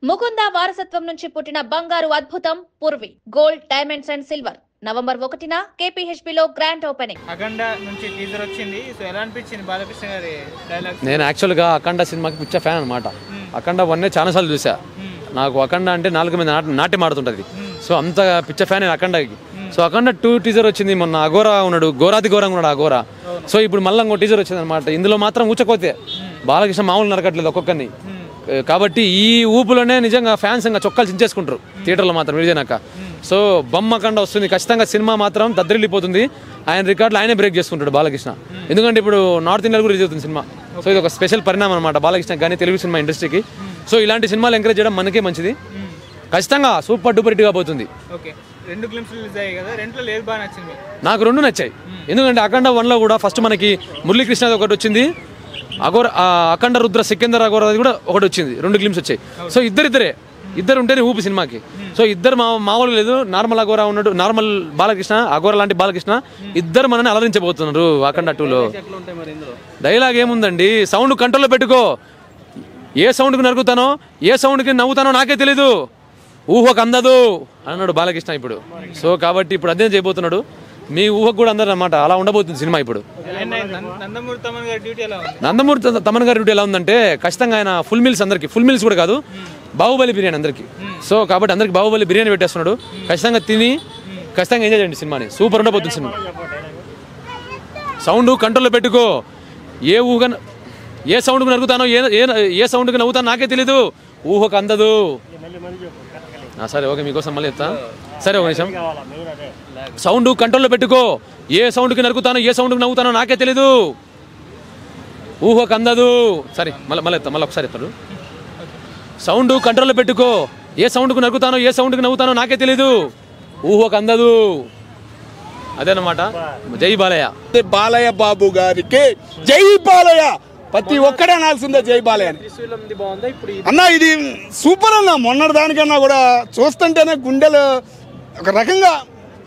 ముకుంద వారసత్వం నుంచి పుట్టిన బంగారు అద్భుతం Purvi gold diamonds and silver November 1న కేపీహెచ్పీలో గ్రాండ్ ఓపెనింగ్. అఖండ నుంచి టీజర్ వచ్చింది. సో ఎలా అనిపించింది బాలకృష్ణ గారి డైలాగ్స్? నేను యాక్చువల్గా అఖండ సినిమాకి పిచ్చ ఫ్యాన్ అనమాట. అఖండ 1 చాలా సార్లు చూసా. నాకు అఖండ అంటే 4 మీద నాట్యం ఆడుతుంటది. సో అంత పిచ్చ ఫ్యాన్ నేను అఖండకి. సో అఖండ 2 టీజర్ వచ్చింది. మొన్న అఘోరా ఉన్నాడు, ఘోరాతి ఘోరంగా ఉన్నాడు అఘోరా. సో ఇప్పుడు మళ్ళీ ఇంకో టీజర్ వచ్చింది అనమాట. ఇందులో మాత్రం ఊచకోతే బాలకృష్ణ మామూలు నరకట్లేదు ఒక్కొక్కరిని. కాబట్టి ఈ ఊపులోనే నిజంగా ఫ్యాన్స్ ఇంకా చొక్కాలు చించేసుకుంటారు థియేటర్లో మాత్రం విడిజాక. సో బొమ్మ అఖండ వస్తుంది ఖచ్చితంగా. సినిమా మాత్రం దద్దరిల్లిపోతుంది. ఆయన రికార్డులు ఆయనే బ్రేక్ చేసుకుంటాడు బాలకృష్ణ. ఎందుకంటే ఇప్పుడు నార్త్ ఇండియాలో కూడా రిలీజ్ అవుతుంది సినిమా. సో ఇది ఒక స్పెషల్ పరిణామం అనమాట బాలకృష్ణ కానీ తెలుగు సినిమా ఇండస్ట్రీకి. సో ఇలాంటి సినిమాలు ఎంకరేజ్ చేయడం మనకే మంచిది. ఖచ్చితంగా సూపర్ డూపర్ హిట్గా పోతుంది. ఓకే, 2 గ్లింప్స్ రిలీజ్ అయ్యాయి కదా, 2లో ఏది బాగా నచ్చింది? నాకు 2 నచ్చాయి. ఎందుకంటే అఖండ 1లో కూడా ఫస్ట్ మనకి మురళీకృష్ణది ఒకటి వచ్చింది, అఖండ రుద్ర సికిందర్ అఘోరాది కూడా ఒకటి వచ్చింది. 2 గ్లింప్స్ వచ్చాయి. సో ఇద్దరు ఉంటేనే ఊపి సినిమాకి. సో ఇద్దరు మామూలు లేదు. నార్మల్ అఘోరా ఉన్నాడు, నార్మల్ బాలకృష్ణ, అఘోరా లాంటి బాలకృష్ణ ఇద్దరు మనని అలరించబోతున్నారు అఖండ 2లో. డైలాగ్ ఏముందండి, సౌండ్ కంట్రోల్లో పెట్టుకో. ఏ సౌండ్కి నరుకుతానో ఏ సౌండ్కి నవ్వుతానో నాకే తెలీదు, ఊహకు అందదు అన్నాడు బాలకృష్ణ ఇప్పుడు. సో కాబట్టి ఇప్పుడు అదే చేయబోతున్నాడు. మీ ఊహకు కూడా అందరు అనమాట. అలా ఉండబోతుంది సినిమా ఇప్పుడు. నందమూరి తమన్ గారి డ్యూటీ ఎలా ఉంది? నందమూరి తమన్ గారి డ్యూటీ ఎలా ఉందంటే ఖచ్చితంగా ఆయన ఫుల్ మీల్స్ అందరికి, ఫుల్ మీల్స్ కూడా కాదు, బాహుబలి బిర్యానీ అందరికి. సో కాబట్టి అందరికి బాహుబలి బిర్యానీ పెట్టేస్తున్నాడు. ఖచ్చితంగా తిని ఖచ్చితంగా ఎంజాయ్ చేయండి సినిమాని. సూపర్ ఉండబోతుంది సినిమా. సౌండ్ కంట్రోల్లో పెట్టుకో. ఏ సౌండ్కి నరుగుతానో ఏ సౌండ్కి నవ్వుతానో నాకే తెలీదు, ఊహకు అందదు. సరే ఓకే, మీకోసం మళ్ళీ చెప్తా. సరే ఒక నిమిషం. సౌండ్ కంట్రోల్లో పెట్టుకో. ఏ సౌండ్కి నరుకుతానో ఏ సౌండ్కి నవ్వుతానో నాకే తెలీదు, ఊహకు అందదు. సరే మళ్ళీ చెప్తా, మళ్ళీ ఒకసారి చెప్తారు. సౌండ్ కంట్రోల్లో పెట్టుకో. ఏ సౌండ్కి నరుకుతానో ఏ సౌండ్కి నవ్వుతానో నాకే తెలీదు, ఊహకు అందదు. అదేనమాట. జై బాలయ్య. బాలయ్య బాబు గారికి జై బాలయ్య. ప్రతి ఒక్కడే అనాల్సిందే జై బాలయ్య అన్న. ఇది సూపర్ అన్న. మొన్నటి దానికన్నా కూడా చూస్తుంటేనే గుండెలు ఒక రకంగా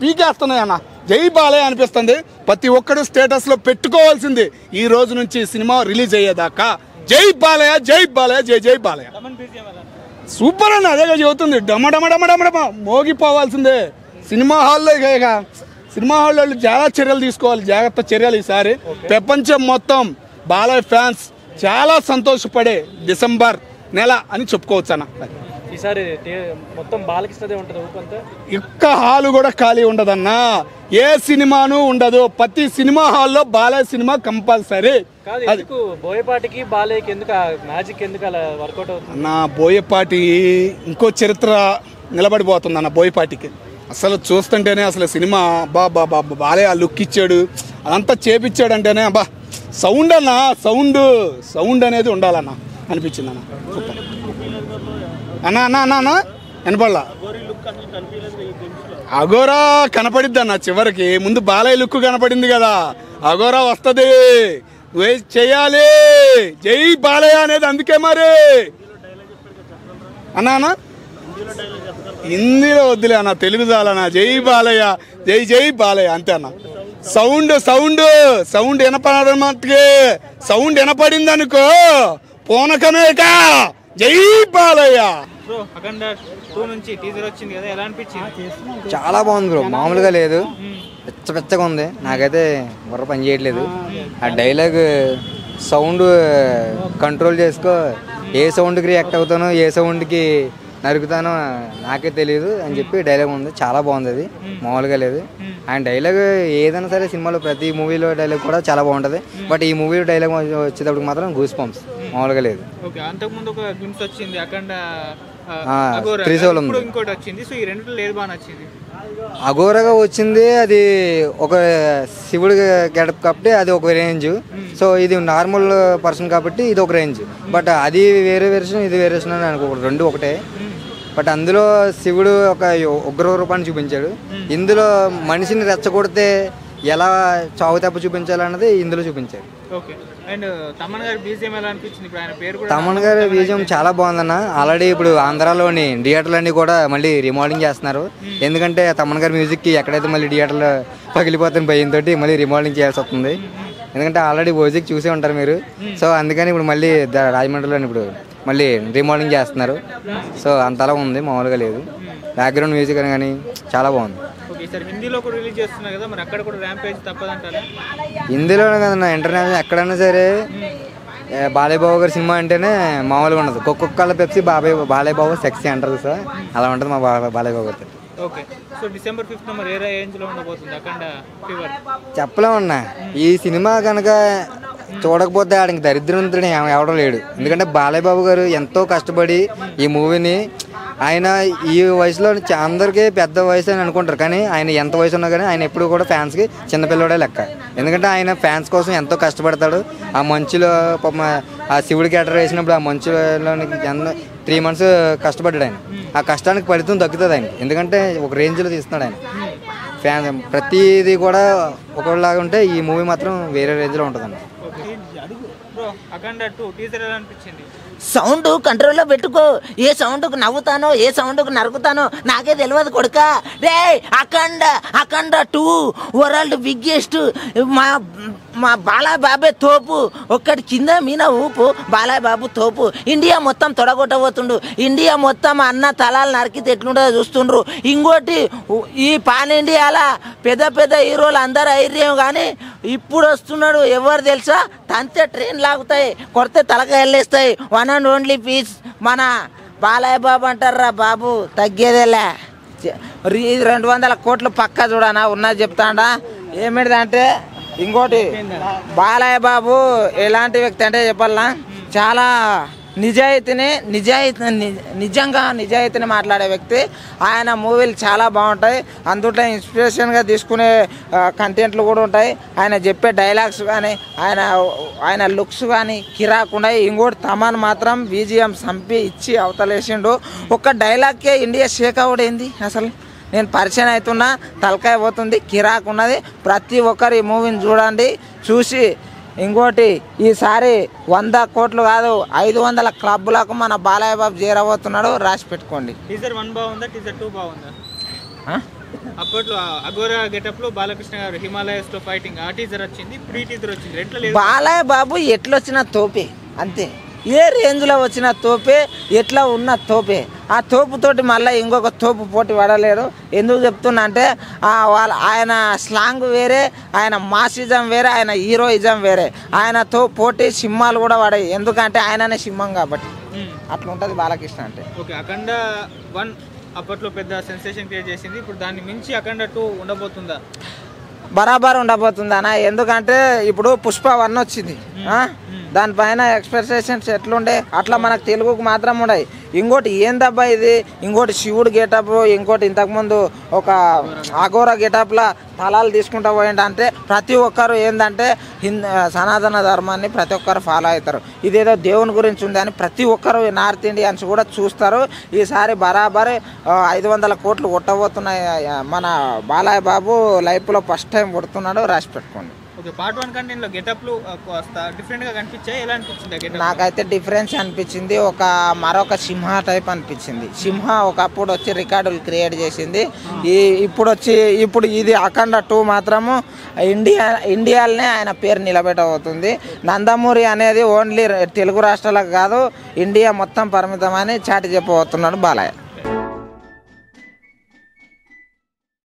పీకేస్తున్నాయి అన్న. జై బాలయ్య అనిపిస్తుంది. ప్రతి ఒక్కడు స్టేటస్లో పెట్టుకోవాల్సింది ఈ రోజు నుంచి సినిమా రిలీజ్ అయ్యేదాకా. జై బాలయ్య, జై బాలయ్య, జై జై బాలయ్య. సూపర్ అన్న. అదేగా చెబుతుంది. డమడమడమడమడమ మోగిపోవాల్సిందే సినిమా హాల్లో. సినిమా హాల్లో చాలా చర్యలు తీసుకోవాలి, జాగ్రత్త చర్యలు. ఈసారి ప్రపంచం మొత్తం బాలయ్య ఫ్యాన్స్ చాలా సంతోషపడే డిసెంబర్ నెల అని చెప్పుకోవచ్చు అన్న. ఈసారి మొత్తం బాలకృష్ణదే ఉంటుంది ఊపంతా. ఒక్క హాలు కూడా ఖాళీ ఉండదన్నా. ఏ సినిమాను ఉండదు. ప్రతి సినిమా హాల్లో బాలయ్య సినిమా కంపల్సరీ. బోయపాటికి బాలయ్యకి ఎందుకు మ్యాజిక్ ఎందుకు అలా వర్కౌట్ అవుతుంది? నా బోయపాటి ఇంకో చరిత్ర నిలబడిపోతుంది అన్న. బోయపాటికి అసలు చూస్తుంటేనే అసలు సినిమా బాలయ్య లుక్ ఇచ్చాడు, అదంతా చేపించాడు అంటేనే బా సౌండ్ అన్న. సౌండ్ అనేది ఉండాలన్న అనిపించింది అన్న. సూపర్ అన్న. అన్న అన్న అన్న వినపడలా. అఘోరా కనపడిద్ది అన్న చివరికి. ముందు బాలయ్య లుక్ కనపడింది కదా, అఘోరా వస్తుంది. చెయ్యాలి జై బాలయ్య అనేది. అందుకే మరి అన్న అన్న హిందీలో వద్దులే అన్న, తెలుగు చాలన్నా. జై బాలయ్య, జై జై బాలయ్య అంతే అన్న. సౌండ్ వినపడమాటకి. సౌండ్ వినపడింది అనుకో పోనకమేకా. జై బాలయ్య. బ్రో అఖండ 2 నుంచి టీజర్ వచ్చింది కదా, ఎలా అనిపించింది? చాలా బాగుంది బ్రో, మామూలుగా లేదు. పెచ్చగా ఉంది. నాకైతే బుర్ర పని చేయట్లేదు. ఆ డైలాగ్ సౌండ్ కంట్రోల్ చేసుకో. ఏ సౌండ్కి రియాక్ట్ అవుతానో ఏ సౌండ్కి నరుకుతానో నాకే తెలియదు అని చెప్పి డైలాగ్ ఉంది. చాలా బాగుంది. అది మామూలుగా లేదు. ఆయన డైలాగ్ ఏదైనా సరే సినిమాలో ప్రతి మూవీలో డైలాగ్ కూడా చాలా బాగుంటుంది. బట్ ఈ మూవీలో డైలాగ్ వచ్చేటప్పుడు మాత్రం గూస్ పంప్స్. మామూలుగా లేదు. అంతకుముందు ఒక గ్లింప్స్ వచ్చింది అఖండ త్రిశూలం, ఇంకోటి వచ్చింది. సో ఈ రెండిట్లో ఏది బాగా నచ్చింది? అఘోరగా వచ్చింది అది ఒక శివుడు గెటప్ కాబట్టి అది ఒక రేంజ్. సో ఇది నార్మల్ పర్సన్ కాబట్టి ఇది ఒక రేంజ్. బట్ అది వేరే వెర్షన్, ఇది వేరే వెర్షన్ అని అనుకోకూడదు, 2 ఒకటే. బట్ అందులో శివుడు ఒక ఉగ్ర రూపాన్ని చూపించాడు. ఇందులో మనిషిని రెచ్చగొడితే ఎలా చావు తెప్ప చూపించాలన్నది ఇందులో చూపించారు. తమన్ గారి బీజిఎం చాలా బాగుందన్న. ఆల్రెడీ ఇప్పుడు ఆంధ్రాలోని థియేటర్లన్నీ కూడా మళ్ళీ రిమోడలింగ్ చేస్తున్నారు. ఎందుకంటే తమన్ గారి మ్యూజిక్కి ఎక్కడైతే మళ్ళీ థియేటర్లో పగిలిపోతున్న భయంతో మళ్ళీ రిమోడలింగ్ చేయాల్సి వస్తుంది. ఎందుకంటే ఆల్రెడీ ఓజిక్ చూసే ఉంటారు మీరు. సో అందుకని ఇప్పుడు మళ్ళీ రాజమండ్రిలో ఇప్పుడు మళ్ళీ రీమోడలింగ్ చేస్తున్నారు. సో అంతలా ఉంది, మామూలుగా లేదు. బ్యాక్గ్రౌండ్ మ్యూజిక్ అని కానీ చాలా బాగుంది. ఓకే సార్, హిందీలో కూడా రిలీజ్ చేస్తున్నారు కదా, మరి అక్కడ కూడా ర్యాంపేజ్ తప్పదంటారా? హిందీలోనే కదన్నా, ఇంటర్నేషనల్ ఎక్కడైనా సరే బాలయ్య బాబు గారి సినిమా అంటేనే మామూలుగా ఉండదు. కుక్కల పెప్సీ బాలయ్య బాబు సెక్సీ అంటారు సార్, అలా ఉంటుంది మా బాలయ్య బాబు గారి. ఓకే, సో December 5th మరి ఏ రేంజ్లో ఉండబోతుంది అఖండ ఫీవర్? చెప్పలేమన్నా. ఈ సినిమా కనుక చూడకపోతే ఆడికి దరిద్రవంతుడు ఎవడో లేడు. ఎందుకంటే బాలయ్య బాబు గారు ఎంతో కష్టపడి ఈ మూవీని, ఆయన ఈ వయసులో అందరికీ పెద్ద వయసు అని అనుకుంటారు, కానీ ఆయన ఎంత వయసు ఉన్నా కానీ ఆయన ఎప్పుడు కూడా ఫ్యాన్స్కి చిన్నపిల్లడే లెక్క. ఎందుకంటే ఆయన ఫ్యాన్స్ కోసం ఎంతో కష్టపడతాడు. ఆ మంచులో ఆ శివుడి క్యాటర్ వేసినప్పుడు ఆ మంచులో 3 months కష్టపడ్డాడు ఆయన. ఆ కష్టానికి ఫలితం దక్కుతుంది ఆయన, ఎందుకంటే ఒక రేంజ్లో తీస్తున్నాడు ఆయన. ఫ్యాన్ ప్రతిదీ కూడా ఒకలాగా ఉంటే ఈ మూవీ మాత్రం వేరే రేంజ్లో ఉంటుందండి. అఖండ 2 టీజర్ ఎలా అనిపించింది? సౌండ్ కంట్రోల్లో పెట్టుకో. ఏ సౌండ్కు నవ్వుతానో ఏ సౌండ్కు నరుకుతానో నాకే తెలియదు కొడుక. రే అఖండ 2 వరల్డ్ బిగ్గెస్ట్. మా బాలయ్య బాబే తోపు. ఒక్కటి కింద మీన ఊపు, బాలయ్య బాబు తోపు. ఇండియా మొత్తం తొడగొట్టబోతుండు. ఇండియా మొత్తం అన్న తలాలు నరికితే ఎట్లుంటుందో చూస్తుండ్రు. ఇంకోటి, ఈ పాన్ ఇండియాలా పెద్ద హీరోలు అందరు ఐర్యం, కానీ ఇప్పుడు వస్తున్నాడు ఎవరు తెలుసా? తంతే ట్రైన్ లాగుతాయి, కొడితే తలకాయ వెళ్ళేస్తాయి. 1 and only పీస్ మన బాలయ్య బాబు అంటారా బాబు, తగ్గేదేలే. 200 కోట్లు పక్కా చూడనా ఉన్నది చెప్తాడా. ఏమిటిదంటే ఇంకోటి, బాలయ్య బాబు ఎలాంటి వ్యక్తి అంటే చెప్పాలనా, చాలా నిజాయితీని మాట్లాడే వ్యక్తి. ఆయన మూవీలు చాలా బాగుంటాయి, అందులో ఇన్స్పిరేషన్గా తీసుకునే కంటెంట్లు కూడా ఉంటాయి. ఆయన చెప్పే డైలాగ్స్ కానీ ఆయన లుక్స్ కానీ కిరాకున్నాయి. ఇంకోటి, తమన్ మాత్రం బీజిఎం సంపి ఇచ్చి అవతలేసిండు. ఒక్క డైలాగ్కే ఇండియా షేక్ అవుడైంది. అసలు నేను పరిచయం అవుతున్నా, తలకాయ పోతుంది, కిరాకు ఉన్నది. ప్రతి ఒక్కరు ఈ మూవీని చూడండి, చూసి ఇంకోటి ఈసారి 100 కోట్లు కాదు 500 క్లబ్లకు మన బాలయ్య బాబు చేరబోతున్నాడు, రాసి పెట్టుకోండి. టీజర్ 1 బాగుందా, టీజర్ 2 బాగుందా? అప్పట్లో అఘోరా గెటప్ లో బాలకృష్ణ గారు హిమాలయస్ లో ఫైటింగ్, ఆ టీజర్ వచ్చింది, ప్రీ టీజర్ వచ్చింది, రెంట్లో లేదు. బాలయ్య బాబు ఎట్లొచ్చిన తోపే అంతే, ఏ రేంజ్లో వచ్చిన తోపే, ఎట్లా ఉన్న తోపే. ఆ తోపుతోటి మళ్ళీ ఇంకొక తోపు పోటీ పడలేరు. ఎందుకు చెప్తున్నా అంటే ఆయన స్లాంగ్ వేరే, ఆయన మాసిజం వేరే, ఆయన హీరోయిజం వేరే. ఆయనతో పోటీ సింహాలు కూడా పడాయి, ఎందుకంటే ఆయననే సింహం కాబట్టి. అట్లా ఉంటుంది బాలకృష్ణ అంటే. ఓకే, అఖండ 1 అప్పట్లో పెద్ద సెన్సేషన్ క్రియేట్ చేసింది, ఇప్పుడు దాన్ని మించి అఖండ 2 ఉండబోతుందా? బరాబర్ ఉండబోతుంది అన్న. ఎందుకంటే ఇప్పుడు పుష్ప 1 వచ్చింది, దానిపైన ఎక్స్పెక్టేషన్స్ ఎట్లుండే అట్లా మనకు తెలుగుకు మాత్రం ఉన్నాయి. ఇంకోటి ఏందబ్బా ఇది, ఇంకోటి శివుడు గెటప్, ఇంకోటి ఇంతకుముందు ఒక అఘోరా గెటప్లా తలాలు తీసుకుంటా పోయిందంటే ప్రతి ఒక్కరు ఏంటంటే సనాతన ధర్మాన్ని ప్రతి ఒక్కరు ఫాలో అవుతారు. ఇదేదో దేవుని గురించి ఉంది అని ప్రతి ఒక్కరు నార్త్ ఇండియన్స్ కూడా చూస్తారు. ఈసారి బరాబర్ 500 కోట్లు కొట్టబోతున్నాయి. మన బాలయ్య బాబు లైఫ్లో ఫస్ట్ టైం కొడుతున్నాడు, రాసి పెట్టుకోండి. ఓకే, పార్ట్ 1 కంటెంట్లో గెటప్లు డిఫరెంట్గా కనిపించాయి, ఎలా అనిపించింది? నాకైతే డిఫరెన్స్ అనిపించింది, మరొక సింహ టైప్ అనిపించింది. సింహ ఒకప్పుడు వచ్చి రికార్డులు క్రియేట్ చేసింది, ఇప్పుడు ఇది అఖండ 2 మాత్రము ఇండియాలోనే ఆయన పేరు నిలబెట్టబోతుంది. నందమూరి అనేది ఓన్లీ తెలుగు రాష్ట్రాలకు కాదు, ఇండియా మొత్తం పరిమితమని చాటి చెప్పబోతున్నాడు బాలయ్య.